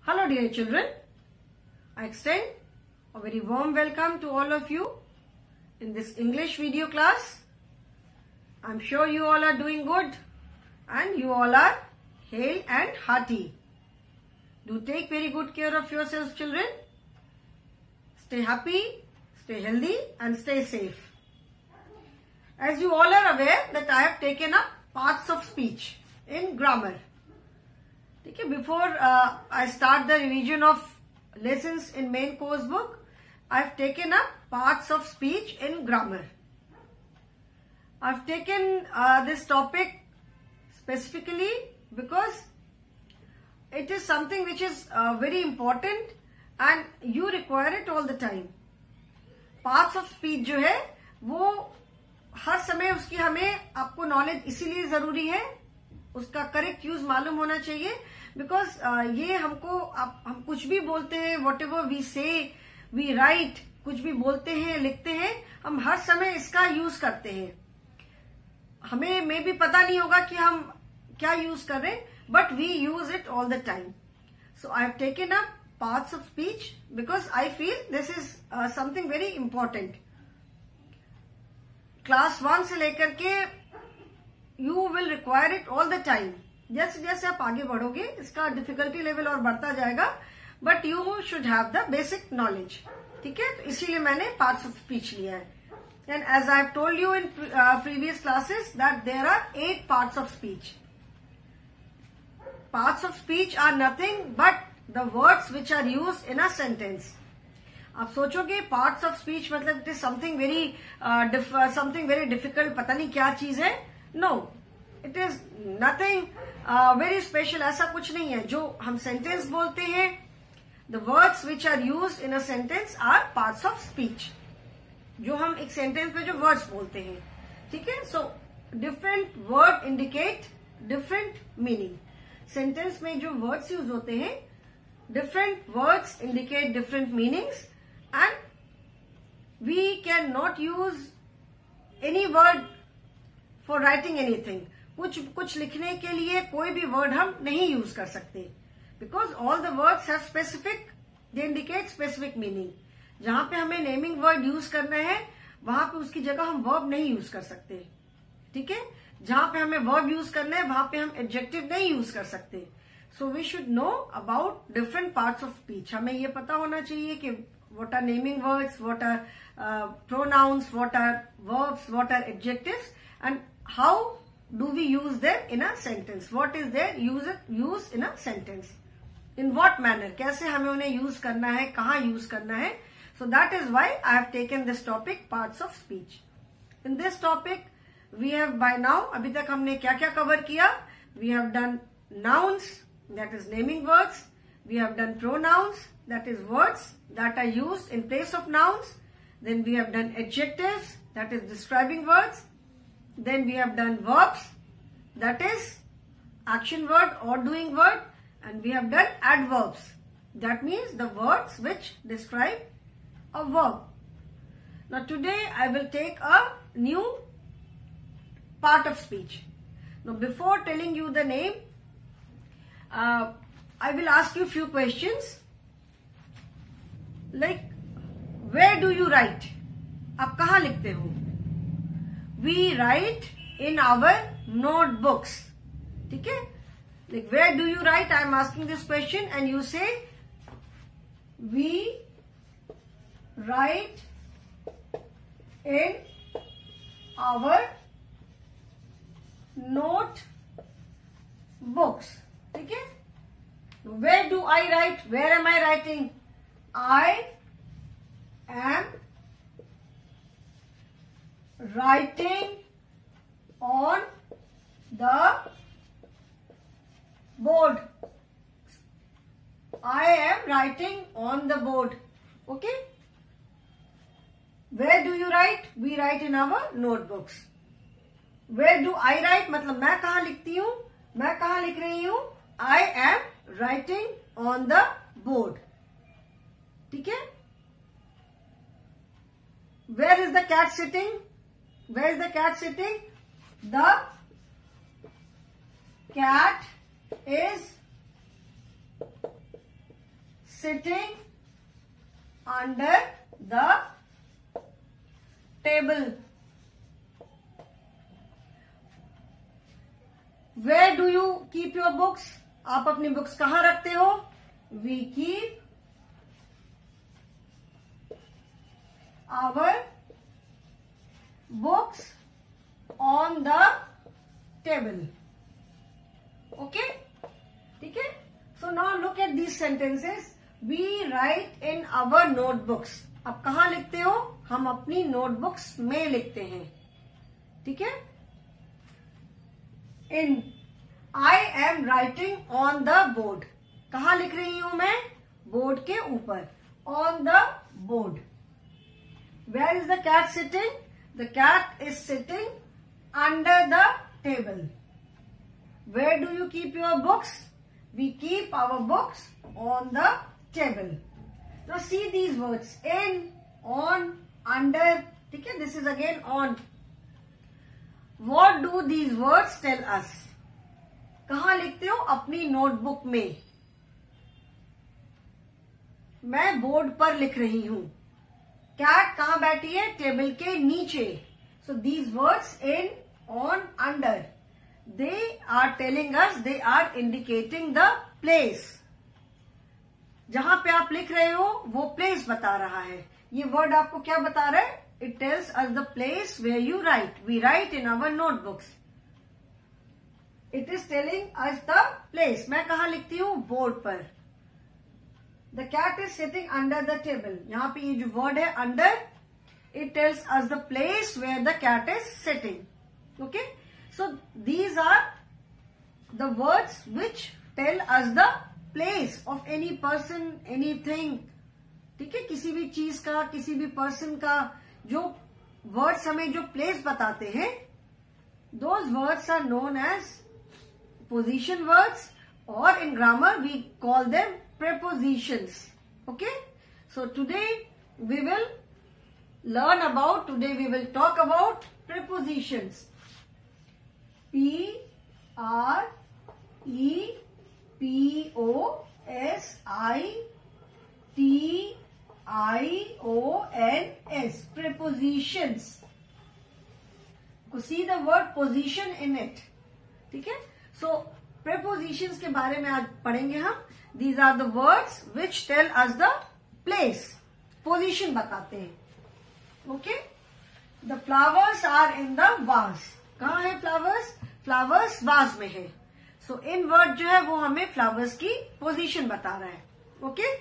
Hello dear children, I extend a very warm welcome to all of you in this English video class. I'm sure you all are doing good and you all are hale and hearty. Do take very good care of yourselves, children. Stay happy, stay healthy and stay safe. As you all are aware that I have taken up parts of speech in grammar. Okay, before I start the revision of lessons in main course book, I have taken up parts of speech in grammar. I have taken this topic specifically because it is something which is very important and you require it all the time. Parts of speech जो है वो हर समय उसकी हमें आपको knowledge इसीलिए जरूरी है, उसका करेक्ट यूज मालूम होना चाहिए बिकॉज ये हमको हम कुछ भी बोलते हैं, वॉट एवर वी से वी राइट, कुछ भी बोलते हैं लिखते हैं, हम हर समय इसका यूज करते हैं. हमें में भी पता नहीं होगा कि हम क्या यूज कर रहे हैं, but we use it all the time. So I have taken up parts of speech because I feel this is something very important. Class 1 से लेकर के you will require it all the time. जैसे जैसे आप आगे बढ़ोगे इसका difficulty level और बढ़ता जाएगा, but you should have the basic knowledge. ठीक है, तो इसीलिए मैंने पार्ट्स ऑफ स्पीच लिया है. And as I have told you in previous classes that there are 8 parts of speech. Parts of speech are nothing but the words which are used in a sentence. आप सोचोगे parts of speech मतलब it is something very difficult, पता नहीं क्या चीज है. No, it is nothing very special. ऐसा कुछ नहीं है. जो हम सेंटेंस बोलते हैं, the words which are used in a sentence are parts of speech. जो हम एक सेंटेंस में जो वर्ड्स बोलते हैं, ठीक है. So different word indicate different meaning. Sentence में जो वर्ड्स यूज होते हैं, different words indicate different meanings and we cannot use any word for writing anything. कुछ लिखने के लिए कोई भी वर्ड हम नहीं यूज कर सकते because all the words have specific, they indicate specific meaning. जहां पे हमें नेमिंग वर्ड यूज करना है वहां पे उसकी जगह हम वर्ब नहीं यूज कर सकते. ठीक है, जहां पे हमें वर्ब यूज करना है वहां पे हम एडजेक्टिव नहीं यूज कर सकते. So we should know about different parts of speech. हमें ये पता होना चाहिए कि what are naming words, what are pronouns, what are verbs, what are adjectives, and how do we use them in a sentence. What is their use in a sentence, in what manner, कैसे हमें उन्हें use करना है, कहाँ use करना है. So that is why I have taken this topic, parts of speech. In this topic we have by now, अभी तक हमने क्या क्या कवर किया. We have done nouns, that is naming words. We have done pronouns, that is words that are used in place of nouns. Then we have done adjectives, that is describing words. Then we have done verbs, that is action word or doing word. And we have done adverbs, that means the words which describe a verb. Now today I will take a new part of speech. Now before telling you the name, I will ask you few questions. Like, where do you write? आप कहाँ लिखते हो? We write in our notebooks. ठीक है? Like, where do you write? I am asking this question and you say, we write in our notebooks. ठीक है? Where do I write? Where am I writing? I am writing on the board. I am writing on the board. Okay? Where do you write? We write in our notebooks. Where do I write? मतलब मैं कहाँ लिखती हूँ? मैं कहाँ लिख रही हूँ? I am writing on the board. ठीक है? Where is the cat sitting? Where is the cat sitting? The cat is sitting under the table. Where do you keep your books? आप अपनी बुक्स कहाँ रखते हो? We keep our books on the table. Okay? ठीक है? So now look at these sentences. We write in our notebooks. अब कहाँ लिखते हो? हम अपनी नोटबुक्स में लिखते हैं. ठीक है? In I am writing on the board. कहाँ लिख रही हूं मैं? बोर्ड के ऊपर. On the board. Where is the cat sitting? The cat is sitting under the table. Where do you keep your books? We keep our books on the table. Now see these words. In, on, under. ठीक है? This is again on. What do these words tell us? कहाँ लिखते हो? अपनी notebook में. मैं board पर लिख रही हूं. कैट कहाँ बैठी है? टेबल के नीचे. So these words in, on, under, they are telling us, they are indicating the place. जहां पे आप लिख रहे हो वो प्लेस बता रहा है. ये वर्ड आपको क्या बता रहा है? It tells us the place where you write. We write in our notebooks. It is telling us the place. मैं कहाँ लिखती हूँ? बोर्ड पर. The cat is sitting under the table. यहाँ पे ये जो वर्ड है under, it tells us the place where the cat is sitting. Okay, so these are the words which tell us the place of any person, anything. ठीक है? किसी भी चीज का, किसी भी पर्सन का जो वर्ड्स हमें जो प्लेस बताते हैं, those words are known as position words, or in grammar we call them prepositions. Okay, so today we will talk about prepositions. P R E P O S I T I O N S. Prepositions. See the word position in it. ठीक है? So prepositions के बारे में आज पढ़ेंगे हम. These are the words which tell us the place. Position बताते हैं. Okay? The flowers are in the vase. कहाँ है flowers? Flowers vase में है. So in word जो है वो हमें flowers की position बता रहा है. Okay?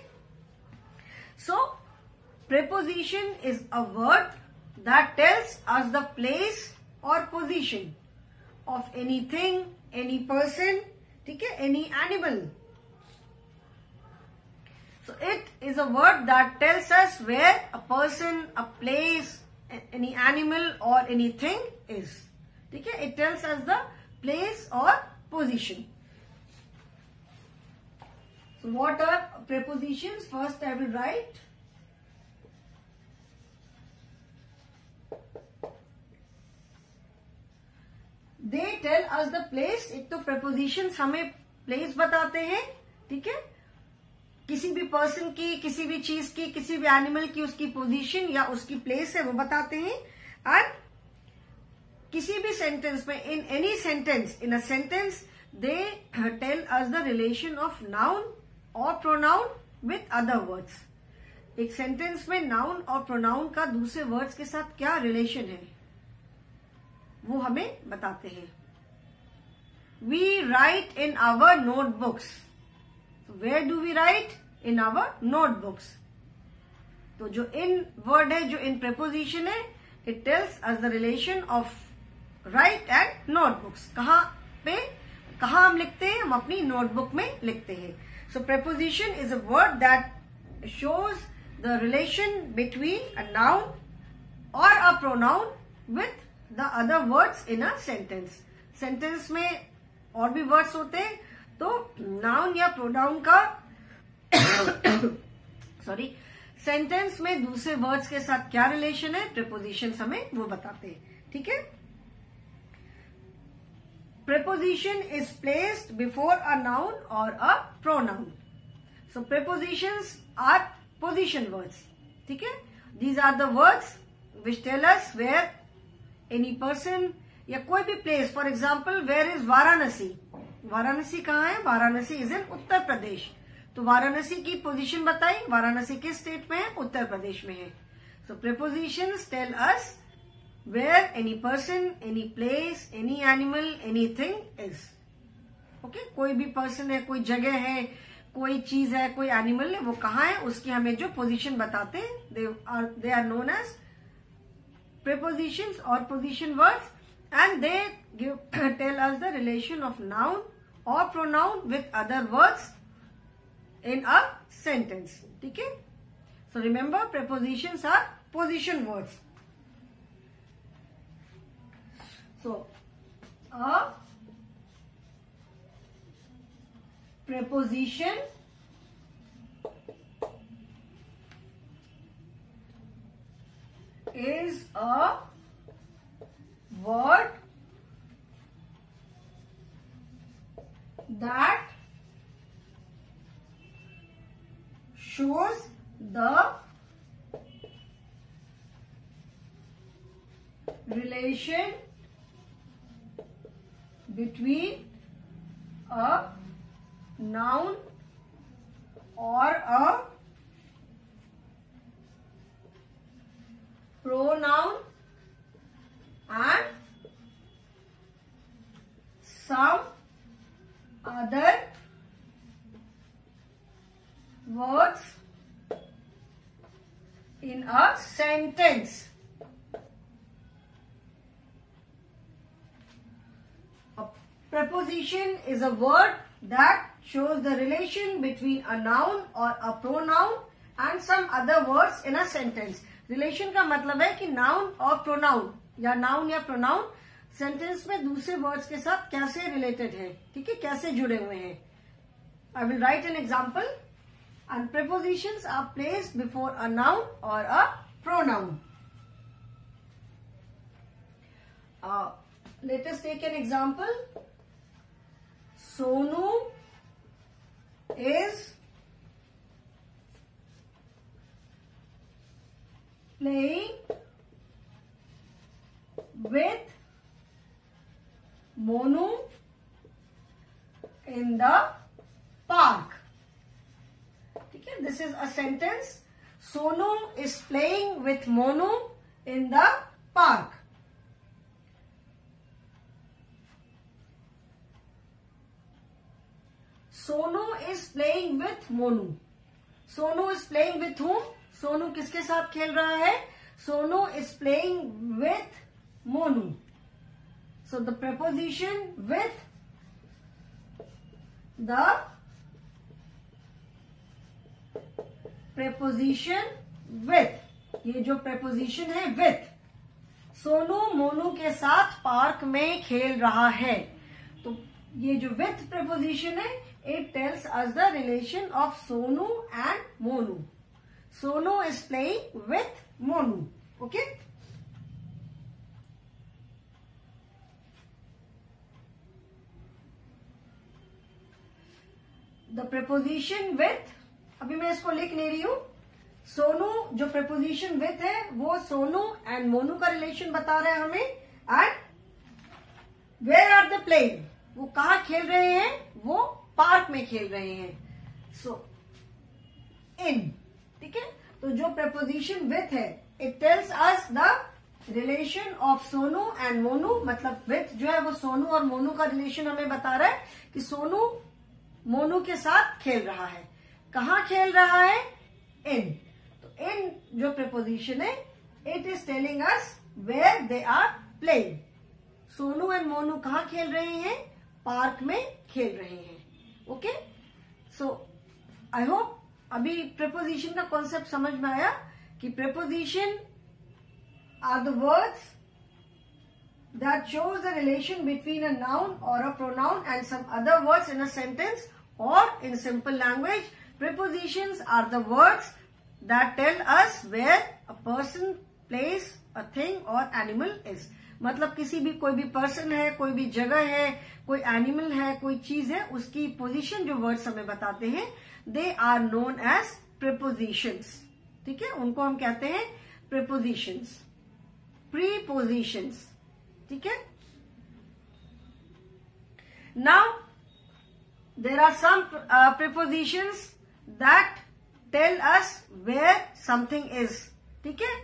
So preposition is a word that tells us the place or position of anything, any person, ठीक है? Any animal. So it is a word that tells us where a person, a place, any animal or anything is. ठीक है? It tells us the place or position. So what are prepositions? First I will write. They tell us the place. एक तो prepositions हमें place बताते हैं. ठीक है? किसी भी पर्सन की, किसी भी चीज की, किसी भी एनिमल की उसकी पोजीशन या उसकी प्लेस है वो बताते हैं. एंड किसी भी सेंटेंस में, in any sentence, in a sentence they tell us the relation of noun और प्रोनाउन विथ अदर वर्ड्स. एक सेंटेंस में नाउन और प्रोनाउन का दूसरे वर्ड्स के साथ क्या रिलेशन है वो हमें बताते हैं. We write in our notebooks. Where do we write? In our notebooks. तो जो इन वर्ड है, जो इन प्रेपोजिशन है, it tells us the relation of write and notebooks. कहाँ पे, कहाँ हम लिखते हैं? हम अपनी नोटबुक में लिखते हैं. So preposition is a word that shows the relation between a noun और a pronoun with the other words in a sentence. Sentence में और भी वर्ड्स होते हैं, तो नाउन या प्रोनाउन का सेंटेंस में दूसरे वर्ड्स के साथ क्या रिलेशन है, प्रेपोजिशंस हमें वो बताते हैं. ठीक है? Preposition is placed before a noun और a pronoun. So prepositions are position words. ठीक है? These are the words which tell us where any person या कोई भी place. For example, where is Varanasi? Varanasi कहाँ है? Varanasi is in Uttar Pradesh. तो वाराणसी की पोजीशन बताई. वाराणसी किस स्टेट में है? उत्तर प्रदेश में है. सो prepositions tell us where any person, any place, any animal, anything is. Okay, कोई भी पर्सन है, कोई जगह है, कोई चीज है, कोई एनिमल है, वो कहाँ है, उसकी हमें जो पोजीशन बताते हैं, they are known as prepositions or position words, and they tell us the relation of noun or pronoun with other words in a sentence. ठीक है? So remember, prepositions are position words. So a preposition is a word that shows the relation between a noun or a pronoun and some other words in a sentence. A preposition is a word that shows the relation between a noun or a pronoun and some other words in a sentence. Relation का मतलब है कि noun और pronoun या noun या pronoun sentence में दूसरे words के साथ कैसे रिलेटेड है. ठीक है, कैसे जुड़े हुए हैं. I will write an example. And prepositions are placed before a noun और a pronoun. Let us take an example. Sonu is playing with Monu in the park. ठीक है, this is a sentence. Sonu is playing with Monu in the park. Sonu is playing with Monu. Sonu is playing with whom? Sonu किसके साथ खेल रहा है? Sonu is playing with Monu. So the preposition with, the preposition with, ये जो preposition है with, Sonu Monu के साथ पार्क में खेल रहा है. तो ये जो with preposition है, it tells us the relation of Sonu and Monu. Sonu is playing with Monu. Okay? The preposition with, अभी मैं इसको लिख नहीं रही हूं. सोनू जो preposition with है वो सोनू एंड मोनू का रिलेशन बता रहा है हमें. And where are they playing? वो कहाँ खेल रहे हैं? वो पार्क में खेल रहे हैं. सो इन. ठीक है, तो जो preposition with है, it tells us the relation of Sonu and Monu. मतलब with जो है वो सोनू और मोनू का रिलेशन हमें बता रहा है कि सोनू मोनू के साथ खेल रहा है. कहाँ खेल रहा है? इन. तो इन जो preposition है, it is telling us where they are playing. Sonu and Monu कहाँ खेल रहे हैं? पार्क में खेल रहे हैं. ओके, सो आई होप अभी preposition का कॉन्सेप्ट समझ में आया कि preposition are the words that shows the relation between a noun or a pronoun and some other words in a sentence, or in simple language, prepositions are the words that tell us where a person, place, a thing or animal is. मतलब किसी भी कोई भी person है, कोई भी जगह है, कोई एनिमल है, कोई चीज है, उसकी पोजीशन जो वर्ड्स हमें बताते हैं, they are known as prepositions. ठीक है, उनको हम कहते हैं प्रीपोजिशंस, प्रीपोजिशंस। ठीक है, now there are some prepositions that tell us where something is. ठीक है,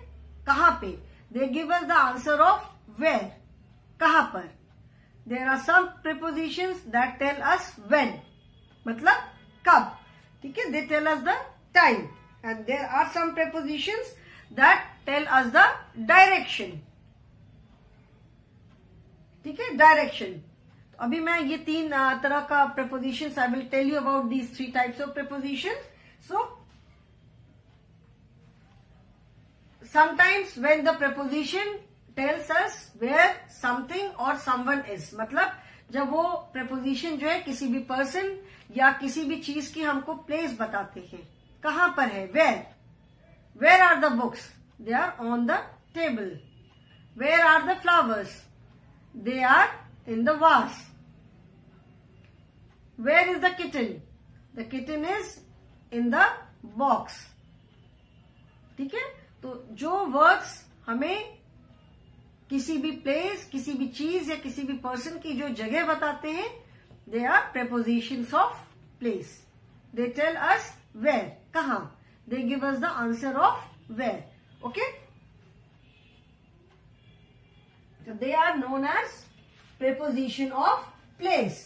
कहां पे, they give us the answer of where, कहां पर। There are some prepositions that tell us when, मतलब कब। ठीक है, they tell us the time. And there are some prepositions that tell us the direction. ठीक है, डायरेक्शन। तो अभी मैं ये तीन तरह का prepositions I will tell you about these three types of preposition. So sometimes when the preposition tells us where something or someone is, मतलब जब वो preposition जो है किसी भी person या किसी भी चीज की हमको place बताते हैं, कहां पर है, where are the books, they are on the table, where are the flowers, they are in the vase, where is the kitten is in the box। ठीक है, तो जो वर्ड्स हमें किसी भी प्लेस, किसी भी चीज या किसी भी पर्सन की जो जगह बताते हैं, they are prepositions of place. They tell us where, कहां, they give us the answer of where. Okay, तो they are known as preposition of place.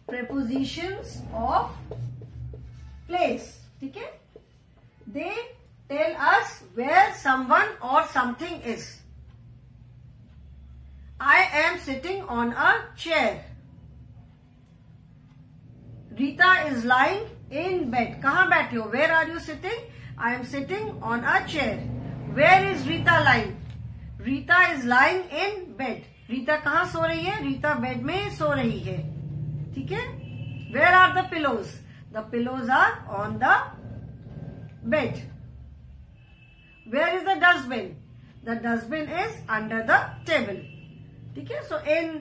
Prepositions of place. ठीक है, they tell us where someone और something is. I am sitting on a chair. Rita is lying in bed, कहां बैठे हो, where are you sitting, I am sitting on a chair. Where is Rita lying, Rita is lying in bed. Rita कहां सो रही है, Rita bed में सो रही है। ठीक है, where are the pillows, the pillows are on the bed. Where is the dustbin, the dustbin is under the table। ठीक है, so in,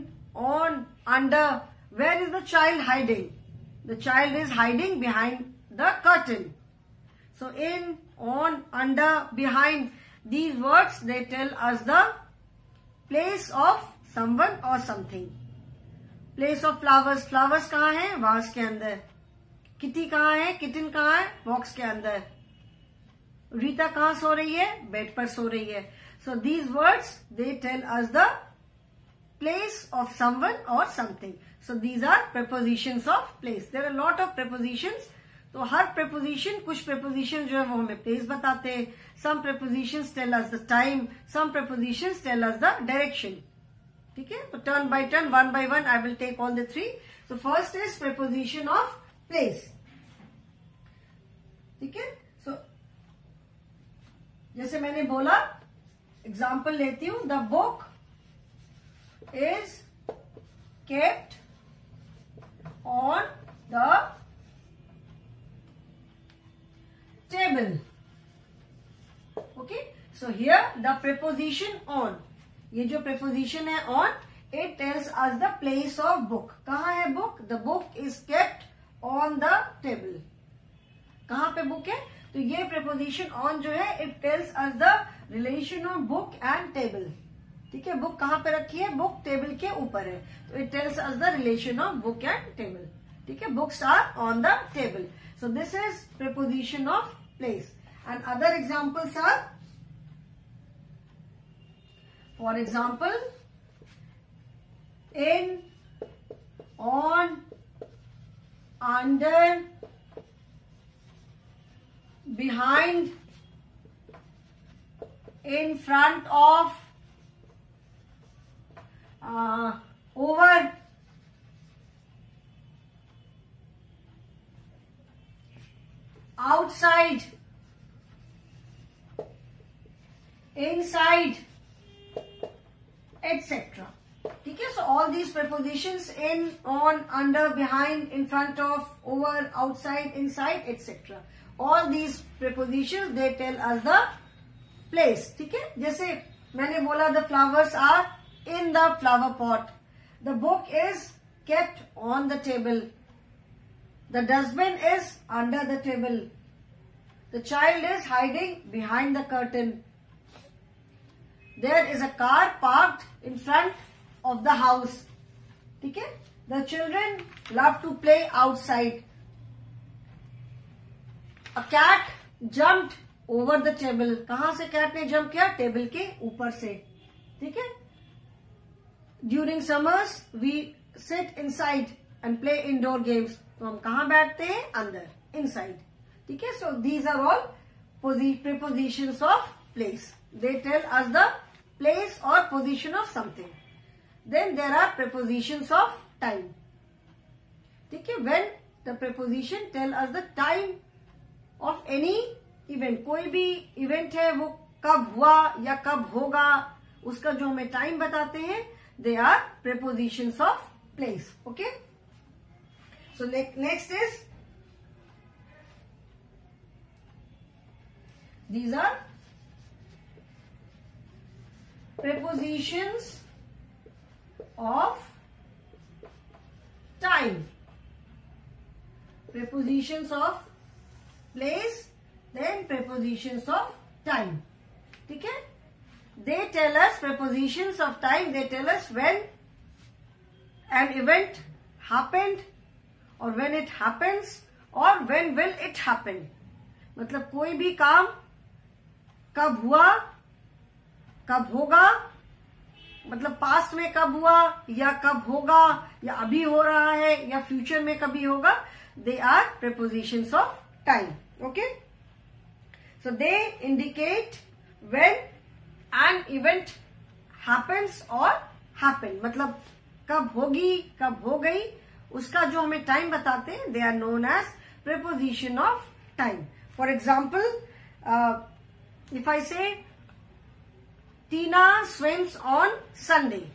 on, under, where is the child hiding, the child is hiding behind the curtain। So in, on, under, behind, these words they tell us the place of someone or something। place of flowers, flowers कहाँ है, vase के अंदर। Kitty कहाँ है, किटिन कहाँ है, box के अंदर। रीता कहाँ सो रही है, बेड पर सो रही है। So these words they tell us the place of someone और something. So these are prepositions of place. There are lot of prepositions. तो हर प्रीपोजिशन, कुछ प्रीपोजिशन जो है वो हमें प्लेस बताते हैं। Some prepositions tell us the time, some prepositions tell us the direction. ठीक है, तो turn by turn, one by one I will take all the three. So first is preposition of place. ठीक है, so जैसे मैंने बोला, example लेती हूं, the book is kept on the table. Okay, so here the preposition on, ये जो preposition है on, it tells us the place of book. कहां है book, the book is kept on the table. कहां पे book है, तो ये प्रीपोजिशन ऑन जो है, it tells us the relation of book and table. ठीक है, बुक कहां पे रखी है, बुक टेबल के ऊपर है, तो it tells us the relation of book and table. ठीक है, books are on the table. So this is preposition of place. And other examples are, for example, in, on, under, behind, in front of, over, outside, inside, etc. ठीक है, so all these prepositions in, on, under, behind, in front of, over, outside, inside, etc. All these prepositions they tell us the place. ठीक है, जैसे मैंने बोला the flowers are in the flower pot, the book is kept on the table. The dustbin is under the table. The child is hiding behind the curtain. There is a car parked in front of the house. ठीक है? The children love to play outside. A cat jumped over the table. कहां से cat ने jump किया? Table के ऊपर से. ठीक है? During summers we sit inside and play indoor games. तो हम कहाँ बैठते हैं? अंदर, inside. ठीक है? So these are all prepositions of place. They tell us the place or position of something. Then there are prepositions of time. ठीक है? When the preposition tell us the time of any event. कोई भी event है वो कब हुआ या कब होगा, उसका जो हमें time बताते हैं, they are prepositions of place. Okay? So next is, these are prepositions of time. Prepositions of place, then prepositions of time. ठीक है? They tell us, prepositions of time, they tell us when an event happened or when it happens or when will it happen. मतलब कोई भी काम कब हुआ, कब होगा, मतलब पास्ट में कब हुआ या कब होगा या अभी हो रहा है या फ्यूचर में कभी होगा. They are prepositions of time. Okay? So they indicate when an event happens or happened. मतलब कब होगी, कब हो गई, उसका जो हमें टाइम बताते हैं, they are known as preposition of time. For example, if I say Tina swims on Sunday.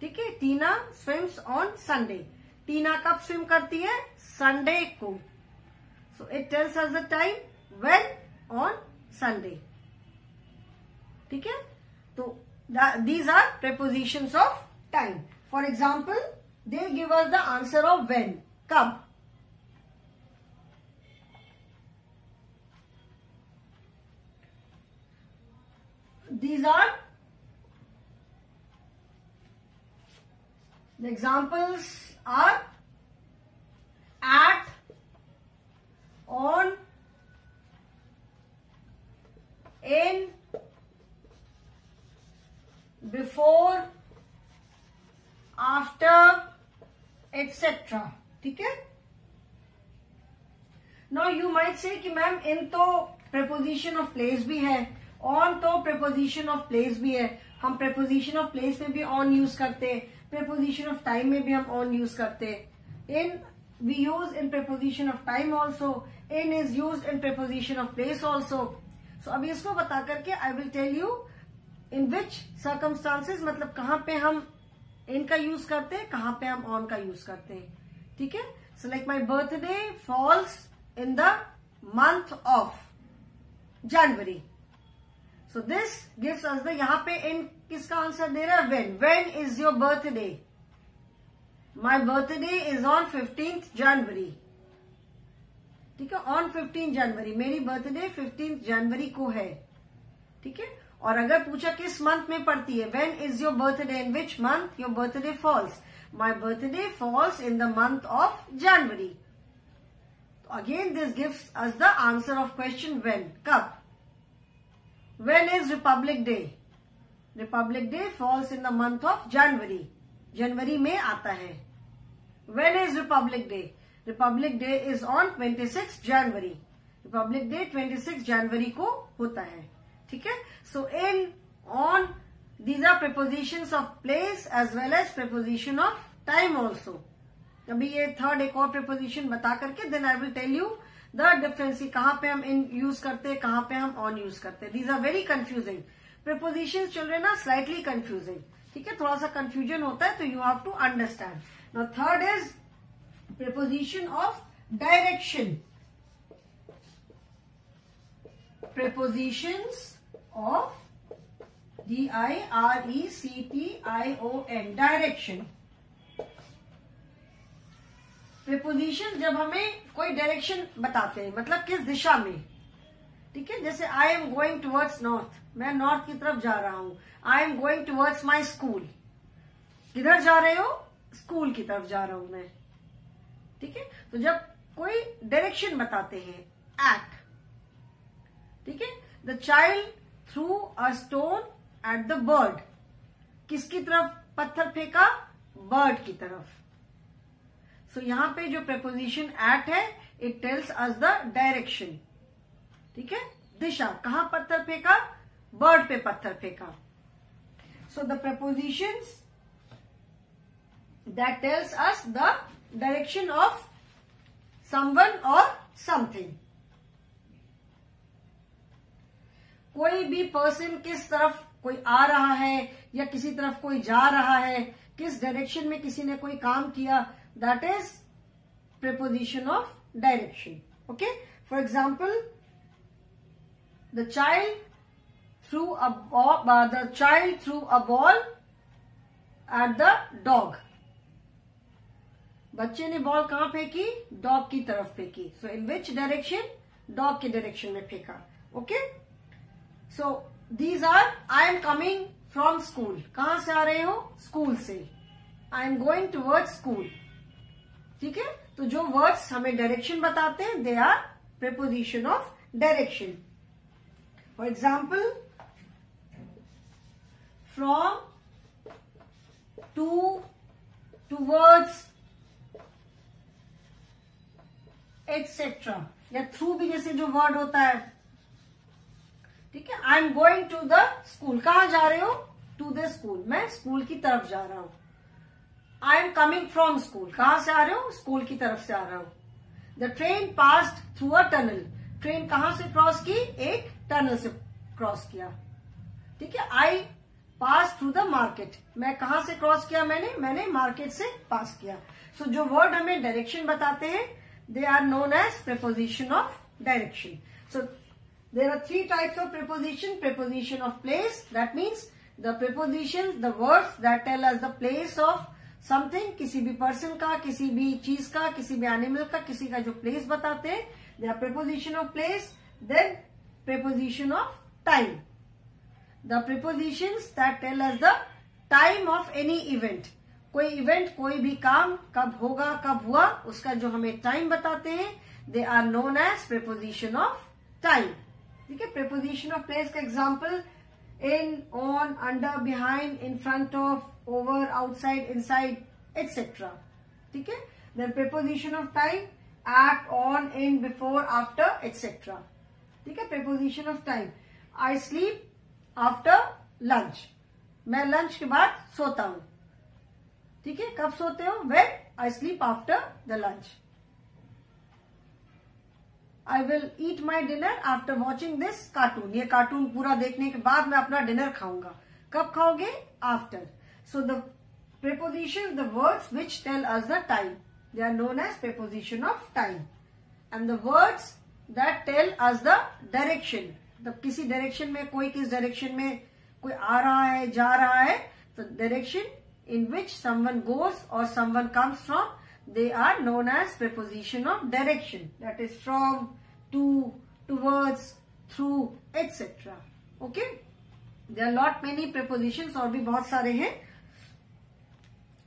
ठीक है? Tina swims on Sunday. टीना कब स्विम करती है? संडे को. So it tells us the time when on Sunday. ठीक है? तो these are prepositions of time. For example, they give us the answer of when. कब? These are the examples are at, on, in, before, after, etc. ठीक है? Now you might say कि ma'am इन तो preposition of place भी है, on तो preposition of place भी है, हम preposition of place में भी on यूज करते हैं, preposition of time में भी हम on यूज करते हैं. In we use in preposition of time also, in is used in preposition of place also. So अभी इसको बता करके I will tell you in which circumstances, मतलब कहाँ पे हम in का यूज करते हैं, कहाँ पे हम on का यूज करते हैं. ठीक है? So like my birthday falls in the month of January. So this gives us the, यहाँ पे in किसका आंसर दे रहा है? When. When is your birthday? My birthday is on 15th January. ठीक है? On 15th January. मेरी birthday 15th जनवरी को है. ठीक है? और अगर पूछा किस मंथ में पड़ती है, when is your birthday, in which month your birthday falls? My birthday falls in the month of January. Again this gives us the answer of question when. कब? When is Republic Day? Republic Day falls in the month of January. जनवरी में आता है. When is Republic Day? Republic Day is on 26 January. Republic Day 26 January को होता है. ठीक है? So in, on, these are prepositions of place as well as preposition of time also. अभी ये थर्ड एक और preposition बता करके then I will tell you the difference. कहाँ पे हम in use करते हैं, कहाँ पे हम on use करते हैं. These are very confusing. Prepositions children are slightly confusing. ठीक है? थोड़ा सा confusion होता है, तो you have to understand. Now third is preposition of direction. Prepositions of D-I-R-E-C-T-I-O-N. Direction. Preposition जब हमें कोई डायरेक्शन बताते हैं, मतलब किस दिशा में, ठीक है। जैसे आई एम गोइंग टुवर्ड्स नॉर्थ, मैं नॉर्थ की तरफ जा रहा हूं। I am going towards my school, किधर जा रहे हो? स्कूल की तरफ जा रहा हूं मैं, ठीक है। तो जब कोई डायरेक्शन बताते हैं, एक्ट, ठीक है। The child through a stone at the bird, किसकी तरफ पत्थर फेंका? बर्ड की तरफ। सो यहां पे जो प्रेपोजिशन एट है, it tells us the direction, ठीक है, दिशा। कहां पत्थर फेंका? बर्ड पे पत्थर फेंका। So the prepositions that tells us the direction of someone और समथिंग। कोई भी पर्सन किस तरफ कोई आ रहा है या किसी तरफ कोई जा रहा है, किस डायरेक्शन में किसी ने कोई काम किया, that is preposition of direction. Okay, for example, the child through a ball at the dog. बच्चे ने बॉल कहां फेंकी? डॉग की तरफ फेंकी। सो इन विच डायरेक्शन? डॉग के डायरेक्शन में फेंका। Okay, so these are, I am coming from school, कहां से आ रहे हो? स्कूल से। I am going towards school, ठीक है। तो जो वर्ड्स हमें डायरेक्शन बताते हैं, they are preposition of direction. For example, from, to, towards, etcetera, या थ्रू भी जैसे जो वर्ड होता है, ठीक है। I am going to the school, कहां जा रहे हो? टू द स्कूल, मैं स्कूल की तरफ जा रहा हूं। I am coming from school, कहां से आ रहे हो? स्कूल की तरफ से आ रहा हूं। The train passed through a tunnel, train कहां से क्रॉस की? एक टनल से क्रॉस किया, ठीक है। आई पास थ्रू द मार्केट, मैं कहां से क्रॉस किया? मैंने मार्केट से पास किया। सो जो वर्ड हमें डायरेक्शन बताते हैं, they are known as preposition of direction. So there are three types of preposition. Preposition of place, that means the prepositions, the words that tell us the place of something, किसी भी person का, किसी भी चीज का, किसी भी animal का, किसी का जो place बताते हैं, they are preposition of place. Then preposition of time, the prepositions that tell us the time of any event. कोई इवेंट, कोई भी काम कब होगा, कब हुआ, उसका जो हमें टाइम बताते हैं, they are known as preposition of time, ठीक है। प्रेपोजिशन ऑफ प्लेस का example, in, on, under, behind, in front of, over, outside, inside, etcetera, ठीक है। Then preposition of time, at, on, in, before, after, etcetera, ठीक है। Preposition of time, I sleep after lunch, मैं lunch के बाद सोता हूं, ठीक है। कब सोते हो? When I sleep after the lunch. I will eat my dinner after watching this cartoon, ये कार्टून पूरा देखने के बाद मैं अपना डिनर खाऊंगा। कब खाओगे? After. So the preposition, the words which tell us the time, they are known as preposition of time. And the words that tell us the direction, किसी डायरेक्शन में, कोई किस डायरेक्शन में कोई आ रहा है, जा रहा है, तो direction in which someone goes or someone comes from, they are known as preposition of direction, that is from, to, towards, through, etc. Okay, there are lot many prepositions, और भी बहुत सारे हैं।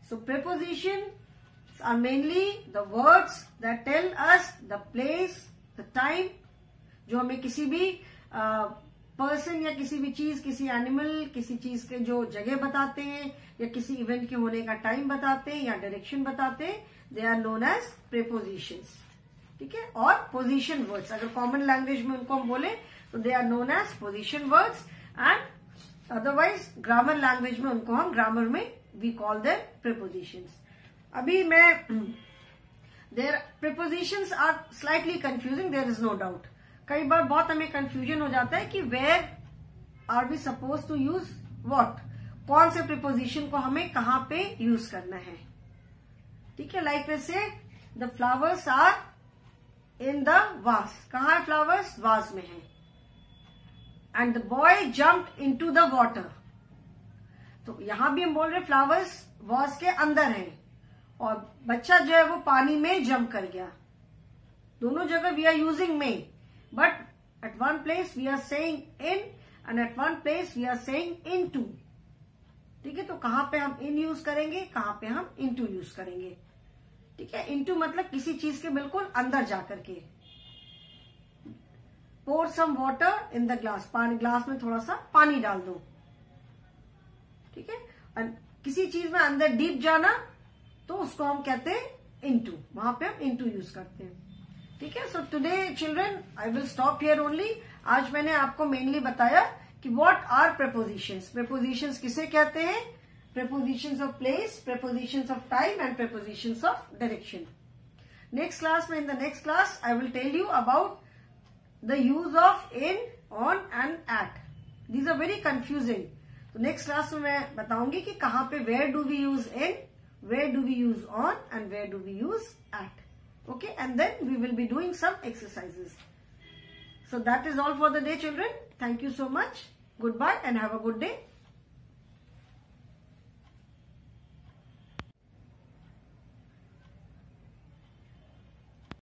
So prepositions are mainly the words that tell us the place, the time, जो हमें किसी भी person या किसी भी चीज, किसी एनिमल, किसी चीज के जो जगह बताते हैं, या किसी इवेंट के होने का टाइम बताते हैं, या डायरेक्शन बताते हैं, they are known as prepositions, ठीक है। और पोजीशन वर्ड्स, अगर कॉमन लैंग्वेज में उनको हम बोले तो they are known as position words, and otherwise grammar language में उनको हम ग्रामर में वी कॉल देम प्रेपोजिशंस। अभी मैं, there prepositions are slightly confusing, there is no doubt. कई बार बहुत हमें कंफ्यूजन हो जाता है कि where are we suppose to use what, कौन से प्रीपोजिशन को हमें कहां पे यूज करना है, ठीक है। लाइक वैसे, the flowers are in the vase, कहां है फ्लावर्स? वास में है। And the boy jumped into the water, तो यहां भी हम बोल रहे फ्लावर्स वास के अंदर है, और बच्चा जो है वो पानी में जंप कर गया। दोनों जगह वी आर यूजिंग में, but at one place we are saying in and at one place we are saying into. ठीक है, तो कहां पे हम इन यूज करेंगे, कहां पे हम इनटू यूज करेंगे। ठीक है, इनटू मतलब किसी चीज के बिल्कुल अंदर जाकर के। pour some water in the glass, पानी ग्लास में थोड़ा सा पानी डाल दो। ठीक है, और किसी चीज में अंदर डीप जाना तो उसको हम कहते हैं इनटू, वहां पे हम इनटू यूज करते हैं। ठीक है, so today children I will stop here only. आज मैंने आपको मेनली बताया कि व्हाट आर प्रेपोजिशंस। प्रेपोजिशंस किसे कहते हैं? Prepositions of place, prepositions of time and prepositions of direction. Next class में, in the next class I will tell you about the use of in, on and at. These are very confusing. तो next class में मैं बताऊंगी कि कहां पे where do we use in, where do we use on and where do we use at. Okay, and then we will be doing some exercises. So that is all for the day, children. Thank you so much. Goodbye and have a good day.